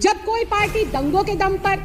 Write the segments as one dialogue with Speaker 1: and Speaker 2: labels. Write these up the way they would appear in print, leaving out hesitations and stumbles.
Speaker 1: जब कोई पार्टी दंगों के दम पर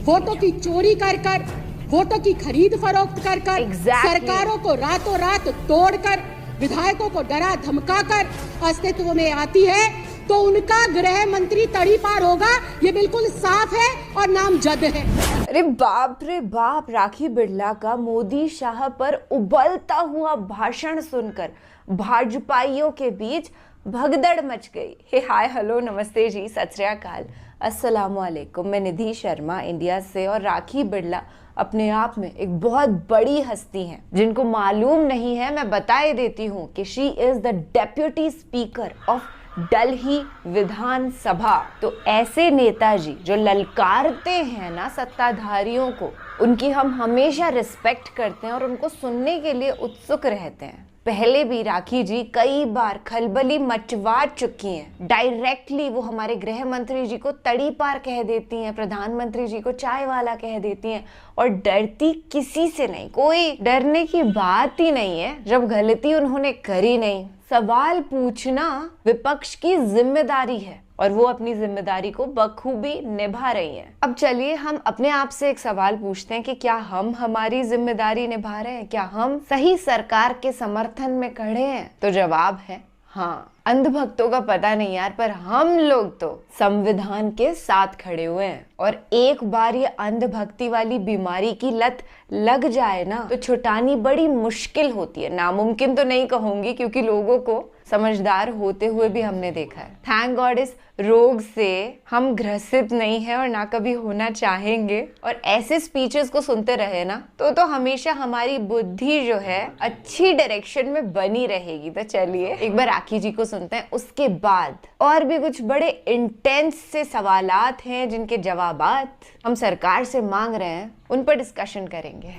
Speaker 1: वोटों की चोरी कर कर, वोटों की खरीद फरोख्त कर कर, सरकारों को रातों रात तोड़कर, विधायकों को डरा धमका कर अस्तित्व में आती है, तो उनका गृह मंत्री तड़ी पार होगा, ये बिल्कुल साफ है और नामजद है।
Speaker 2: अरे बाप रे बाप, राखी बिड़ला का मोदी शाह पर उबलता हुआ भाषण सुनकर भाजपाइयों के बीच भगदड़ मच गई। हे हाय हेलो नमस्ते जी, सत श्री अकाल, अस्सलाम वालेकुम। मैं निधि शर्मा इंडिया से, और राखी बिड़ला अपने आप में एक बहुत बड़ी हस्ती हैं। जिनको मालूम नहीं है मैं बता देती हूँ कि she is the deputy speaker of Delhi Vidhan Sabha. तो ऐसे नेताजी जो ललकारते हैं ना सत्ताधारियों को, उनकी हम हमेशा रिस्पेक्ट करते हैं और उनको सुनने के लिए उत्सुक रहते हैं। पहले भी राखी जी कई बार खलबली मचवा चुकी हैं। डायरेक्टली वो हमारे गृह मंत्री जी को तड़ी पार कह देती हैं, प्रधानमंत्री जी को चाय वाला कह देती हैं, और डरती किसी से नहीं। कोई डरने की बात ही नहीं है जब गलती उन्होंने करी नहीं। सवाल पूछना विपक्ष की जिम्मेदारी है और वो अपनी जिम्मेदारी को बखूबी निभा रही हैं। अब चलिए हम अपने आप से एक सवाल पूछते हैं कि क्या हम हमारी जिम्मेदारी निभा रहे हैं? क्या हम सही सरकार के समर्थन में खड़े हैं? तो जवाब है हाँ। अंधभक्तों का पता नहीं यार, पर हम लोग तो संविधान के साथ खड़े हुए हैं। और एक बार ये अंधभक्ति वाली बीमारी की लत लग जाए ना, तो छुटानी बड़ी मुश्किल होती है। नामुमकिन तो नहीं कहूंगी, क्योंकि लोगों को समझदार होते हुए भी हमने देखा है। थैंक गॉड इस रोग से हम ग्रसित नहीं है और ना कभी होना चाहेंगे। और ऐसे स्पीचेस को सुनते रहे ना तो हमेशा हमारी बुद्धि जो है अच्छी डायरेक्शन में बनी रहेगी। तो चलिए एक बार राखी जी को सुनते हैं, उसके बाद और भी कुछ बड़े इंटेंस से सवालात हैं जिनके जवाबात हम सरकार से मांग रहे हैं, उन पर डिस्कशन करेंगे।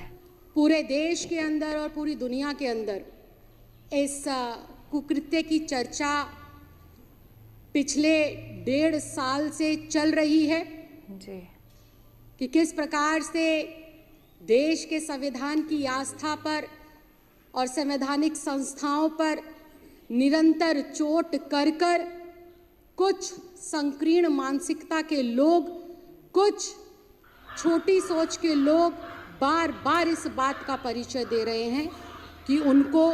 Speaker 1: पूरे देश के अंदर और पूरी दुनिया के अंदर इस कुकृत्य की चर्चा पिछले 1.5 साल से चल रही है
Speaker 2: जी,
Speaker 1: कि किस प्रकार से देश के संविधान की आस्था पर और संवैधानिक संस्थाओं पर निरंतर चोट कर कर कुछ संकीर्ण मानसिकता के लोग, कुछ छोटी सोच के लोग बार बार इस बात का परिचय दे रहे हैं कि उनको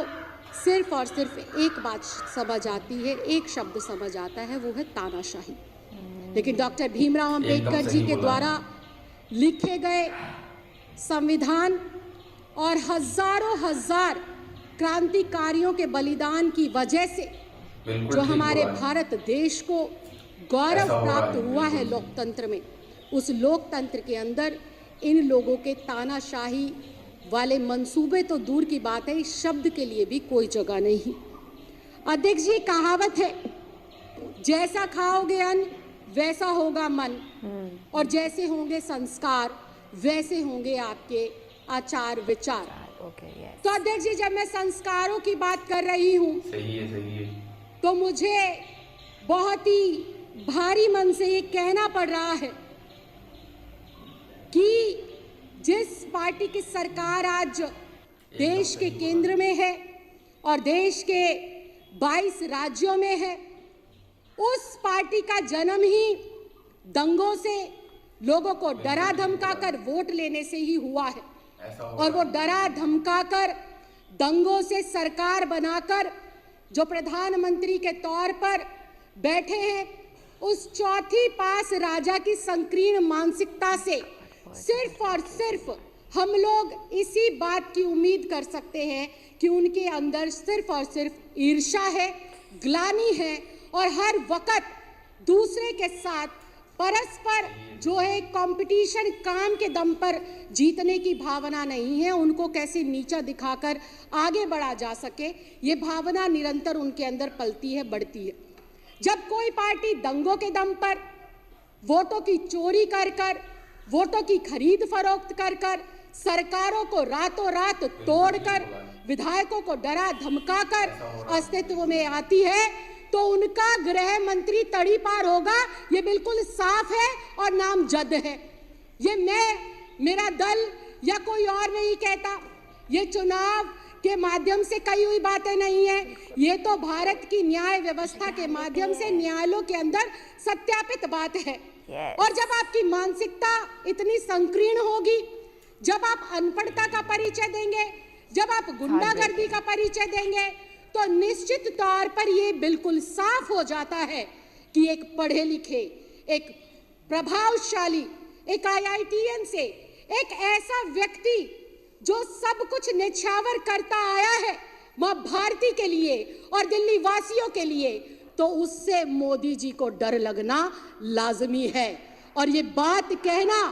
Speaker 1: सिर्फ और सिर्फ एक बात समझ आती है, एक शब्द समझ आता है, वो है तानाशाही। लेकिन डॉक्टर भीमराव अंबेडकर जी के द्वारा लिखे गए संविधान और हजारों हजार क्रांतिकारियों के बलिदान की वजह से जो हमारे भारत देश को गौरव प्राप्त हुआ है लोकतंत्र में, उस लोकतंत्र के अंदर इन लोगों के तानाशाही वाले मंसूबे तो दूर की बात है, इस शब्द के लिए भी कोई जगह नहीं। अध्यक्ष जी, कहावत है, जैसा खाओगे अन्न वैसा होगा मन, और जैसे होंगे संस्कार वैसे होंगे आपके आचार विचार। तो अध्यक्ष जी, जब मैं संस्कारों की बात कर रही हूँ,
Speaker 3: सही है,
Speaker 1: तो मुझे बहुत ही भारी मन से ये कहना पड़ रहा है कि जिस पार्टी की सरकार आज देश के केंद्र में है और देश के 22 राज्यों में है, उस पार्टी का जन्म ही दंगों से, लोगों को डरा धमका कर वोट लेने से ही हुआ है। और वो डरा धमका कर, दंगों से सरकार बनाकर जो प्रधानमंत्री के तौर पर बैठे हैं, उस चौथी पास राजा की संकीर्ण मानसिकता से सिर्फ और सिर्फ हम लोग इसी बात की उम्मीद कर सकते हैं कि उनके अंदर सिर्फ और सिर्फ ईर्ष्या है, ग्लानि है, और हर वक्त दूसरे के साथ परस्पर जो है कंपटीशन, काम के दम पर जीतने की भावना नहीं है। उनको कैसे नीचा दिखाकर आगे बढ़ा जा सके, ये भावना निरंतर उनके अंदर पलती है, बढ़ती है। जब कोई पार्टी दंगों के दम पर, वोटों की चोरी कर कर, वोटों की खरीद फरोख्त कर कर, सरकारों को रातों रात तोड़कर, विधायकों को डरा धमका कर अस्तित्व में आती है, तो उनका गृह मंत्री तड़ी पार होगा, ये बिल्कुल साफ है और नामजद है। ये मैं, मेरा दल या कोई और नहीं कहता। ये चुनाव के माध्यम से कही हुई बातें नहीं है, ये तो भारत की न्याय व्यवस्था के माध्यम से न्यायालयों के अंदर सत्यापित बात है। और जब आपकी मानसिकता इतनी संकीर्ण होगी, जब आप अनपढ़ता का परिचय देंगे, जब आप गुंडागर्दी का परिचय देंगे, तो निश्चित तौर पर ये बिल्कुल साफ हो जाता है कि एक पढ़े लिखे, एक प्रभावशाली, एक IITN से एक ऐसा व्यक्ति जो सब कुछ निछावर करता आया है मां भारती के लिए और दिल्ली वासियों के लिए, तो उससे मोदी जी को डर लगना लाजमी है। और ये बात कहना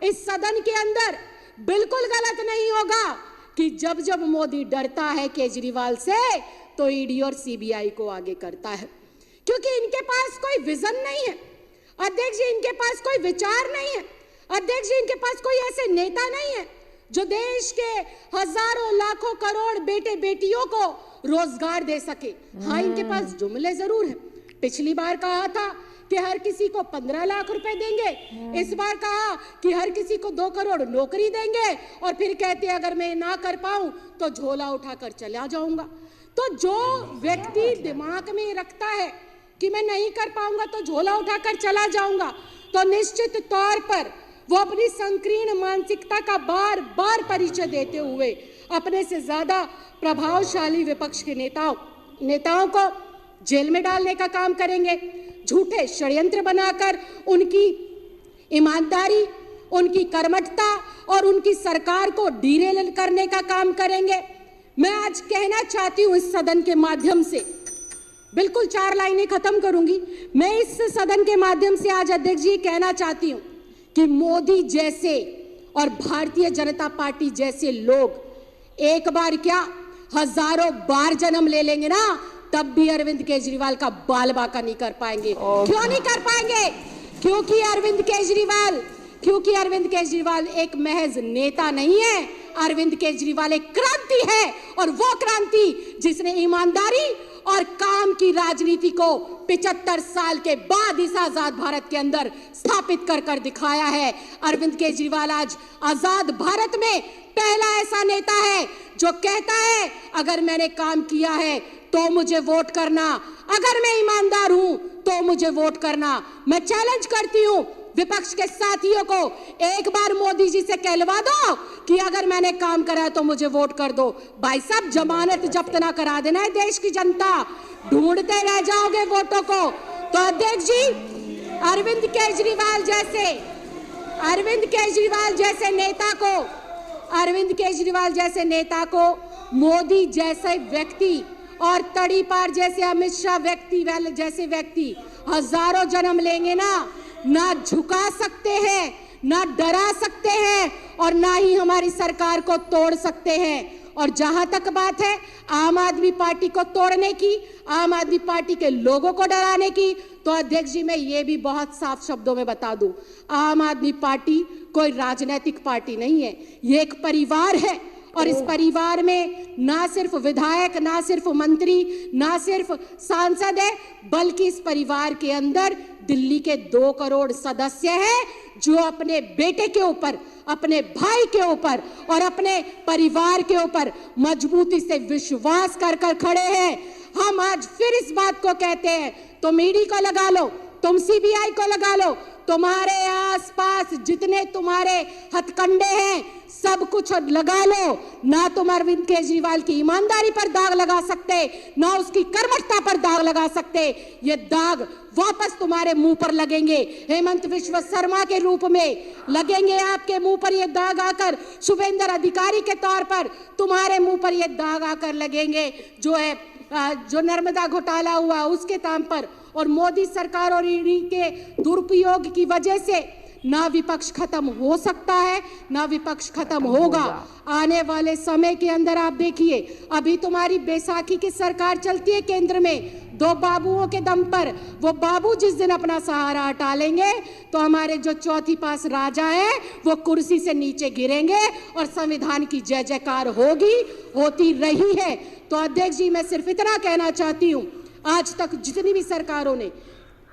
Speaker 1: इस सदन के अंदर बिल्कुल गलत नहीं होगा कि जब जब मोदी डरता है केजरीवाल से, तो ईडी और CBI को आगे करता है, क्योंकि इनके पास कोई विजन नहीं है अध्यक्ष जी, इनके पास कोई विचार नहीं है अध्यक्ष जी, इनके पास कोई ऐसे नेता नहीं है जो देश के हजारों लाखों करोड़ बेटे बेटियों को रोजगार दे सके। हाँ, इनके पास जुमले जरूर हैं। पिछली बार कहा था कि हर किसी को 15 लाख रुपए देंगे, इस बार कहा कि हर किसी को 2 करोड़ नौकरी देंगे, और फिर कहते हैं अगर मैं ना कर पाऊं तो झोला उठाकर चला जाऊंगा। तो जो व्यक्ति दिमाग में रखता है कि मैं नहीं कर पाऊंगा तो झोला उठाकर चला जाऊंगा, तो निश्चित तौर पर वो अपनी संकीर्ण मानसिकता का बार बार परिचय देते हुए अपने से ज्यादा प्रभावशाली विपक्ष के नेताओं को जेल में डालने का काम करेंगे, झूठे षड्यंत्र बनाकर उनकी ईमानदारी, उनकी कर्मठता और उनकी सरकार को डीरेल करने का काम करेंगे। मैं आज कहना चाहती हूं इस सदन के माध्यम से, बिल्कुल 4 लाइनें खत्म करूंगी। मैं इस सदन के माध्यम से आज अध्यक्ष जी कहना चाहती हूं कि मोदी जैसे और भारतीय जनता पार्टी जैसे लोग एक बार क्या हजारों बार जन्म ले लेंगे ना, तब भी अरविंद केजरीवाल का बाल बाका नहीं कर पाएंगे। क्यों नहीं कर पाएंगे? क्योंकि अरविंद केजरीवाल एक महज नेता नहीं है, अरविंद केजरीवाल एक क्रांति है, और वो क्रांति जिसने ईमानदारी और काम की राजनीति को 75 साल के बाद इस आजाद भारत के अंदर स्थापित कर दिखाया है। अरविंद केजरीवाल आज आजाद भारत में पहला ऐसा नेता है जो कहता है अगर मैंने काम किया है तो मुझे वोट करना, अगर मैं ईमानदार हूं तो मुझे वोट करना। मैं चैलेंज करती हूं विपक्ष के साथियों को, एक बार मोदी जी से कहलवा दो कि अगर मैंने काम करा है तो मुझे वोट कर दो। भाई साहब, जमानत जब्त ना करा देना है देश की जनता, ढूंढते रह जाओगे वोटों को। तो अध्यक्ष जी, अरविंद केजरीवाल जैसे नेता को मोदी जैसे व्यक्ति और तड़ी पार जैसे अमित शाह जैसे व्यक्ति हजारों जन्म लेंगे ना झुका सकते हैं, ना डरा सकते हैं, और ना ही हमारी सरकार को तोड़ सकते हैं। और जहां तक बात है आम आदमी पार्टी को तोड़ने की, आम आदमी पार्टी के लोगों को डराने की, तो अध्यक्ष जी मैं ये भी बहुत साफ शब्दों में बता दूं, आम आदमी पार्टी कोई राजनीतिक पार्टी नहीं है, ये एक परिवार है। और इस परिवार में ना सिर्फ विधायक, ना सिर्फ मंत्री, ना सिर्फ सांसद है, बल्कि इस परिवार के अंदर दिल्ली के 2 करोड़ सदस्य हैं जो अपने बेटे के ऊपर, अपने भाई के ऊपर और अपने परिवार के ऊपर मजबूती से विश्वास कर खड़े हैं। हम आज फिर इस बात को कहते हैं, तुम ईडी को लगा लो, तुम CBI को लगा लो, तुम्हारे आसपास जितने तुम्हारे हथकंडे हैं सब कुछ लगा लो, ना तुम अरविंद केजरीवाल की ईमानदारी पर दाग लगा सकते, ना उसकी कर्मठता पर दाग लगा सकते। ये दाग वापस तुम्हारे मुंह पर लगेंगे, हेमंत विश्व शर्मा के रूप में लगेंगे आपके मुंह पर ये दाग आकर, शुभेंद्र अधिकारी के तौर पर तुम्हारे मुंह पर ये दाग आकर लगेंगे, जो नर्मदा घोटाला हुआ उसके नाम पर। और मोदी सरकार और ईडी के दुरुपयोग की वजह से ना विपक्ष खत्म हो सकता है, ना विपक्ष खत्म होगा। आने वाले समय के अंदर आप देखिए, अभी तुम्हारी बैसाखी की सरकार चलती है केंद्र में 2 बाबुओं के दम पर। वो बाबू जिस दिन अपना सहारा हटा लेंगे तो हमारे जो चौथी पास राजा है वो कुर्सी से नीचे गिरेंगे और संविधान की जय जयकार होती रही है। तो अध्यक्ष जी, मैं सिर्फ इतना कहना चाहती हूँ, आज तक जितनी भी सरकारों ने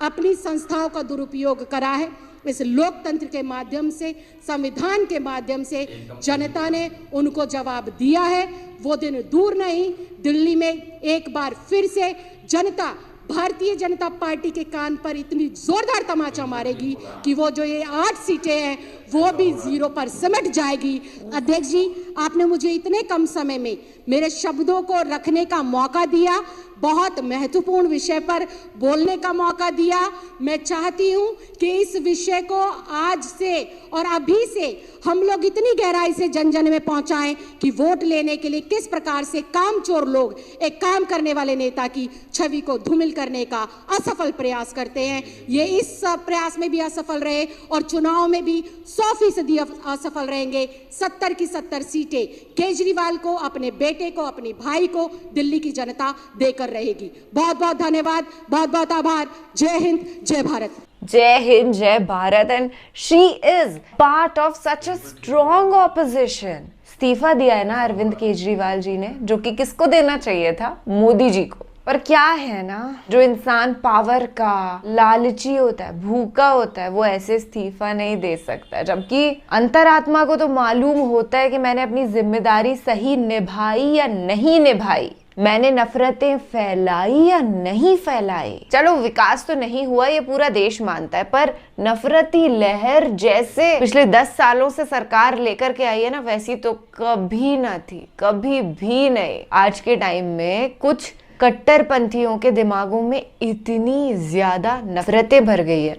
Speaker 1: अपनी संस्थाओं का दुरुपयोग करा है। इस लोकतंत्र के माध्यम से, संविधान के माध्यम से जनता ने उनको जवाब दिया है। वो दिन दूर नहीं, दिल्ली में एक बार फिर से जनता भारतीय जनता पार्टी के कान पर इतनी जोरदार तमाचा मारेगी कि वो जो ये 8 सीटें हैं वो भी 0 पर सिमट जाएगी। अध्यक्ष जी, आपने मुझे इतने कम समय में मेरे शब्दों को रखने का मौका दिया, बहुत महत्वपूर्ण विषय पर बोलने का मौका दिया। मैं चाहती हूं कि इस विषय को आज से और अभी से हम लोग इतनी गहराई से जन जन में पहुंचाएं कि वोट लेने के लिए किस प्रकार से कामचोर लोग एक काम करने वाले नेता की छवि को धूमिल करने का असफल प्रयास करते हैं। ये इस प्रयास में भी असफल रहे और चुनाव में भी 100% असफल रहेंगे। 70 की 70 सीटें केजरीवाल को, अपने बेटे को, अपने भाई को दिल्ली की जनता देकर रहेगी। बहुत बहुत धन्यवाद, बहुत बहुत आभार। जय हिंद, जय भारत।
Speaker 2: जय हिंद, जय Bharat. And she is part of such a strong opposition. इस्तीफा दिया है ना अरविंद केजरीवाल जी ने, जो कि किसको देना चाहिए था? मोदी जी को। पर क्या है ना, जो इंसान पावर का लालची होता है, भूखा होता है, वो ऐसे इस्तीफा नहीं दे सकता। जबकि अंतरात्मा को तो मालूम होता है कि मैंने अपनी जिम्मेदारी सही निभाई या नहीं निभाई, मैंने नफरतें फैलाई या नहीं फैलाई। चलो विकास तो नहीं हुआ, ये पूरा देश मानता है, पर नफरती लहर जैसे पिछले 10 सालों से सरकार लेकर के आई है ना, वैसी तो कभी ना थी, कभी भी नहीं। आज के टाइम में कुछ कट्टरपंथियों के दिमागों में इतनी ज्यादा नफरतें भर गई है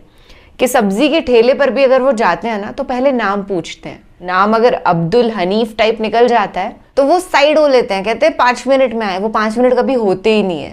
Speaker 2: कि सब्जी के ठेले पर भी अगर वो जाते हैं ना तो पहले नाम पूछते हैं। नाम अगर अब्दुल हनीफ टाइप निकल जाता है तो वो साइड हो लेते हैं, कहते हैं 5 मिनट में आए। वो 5 मिनट कभी होते ही नहीं है।